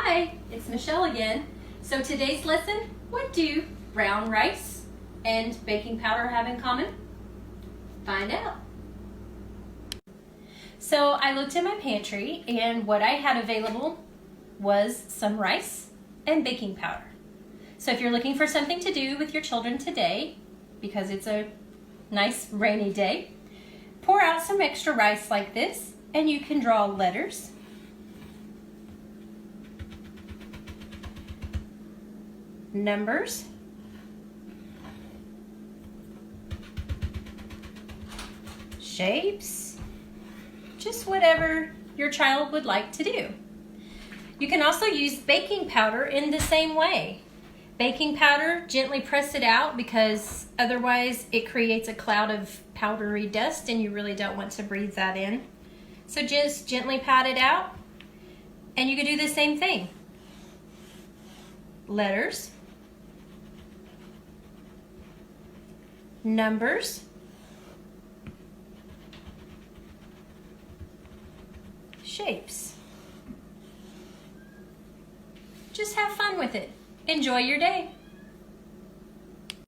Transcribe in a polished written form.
Hi, it's Michelle again. So today's lesson, what do brown rice and baking powder have in common? Find out. So I looked in my pantry and what I had available was some rice and baking powder. So if you're looking for something to do with your children today, because it's a nice rainy day, pour out some extra rice like this and you can draw letters, numbers, shapes, just whatever your child would like to do. You can also use baking powder in the same way. Baking powder, gently press it out because otherwise it creates a cloud of powdery dust and you really don't want to breathe that in. So just gently pat it out and you can do the same thing. Letters, numbers, shapes. Just have fun with it. Enjoy your day.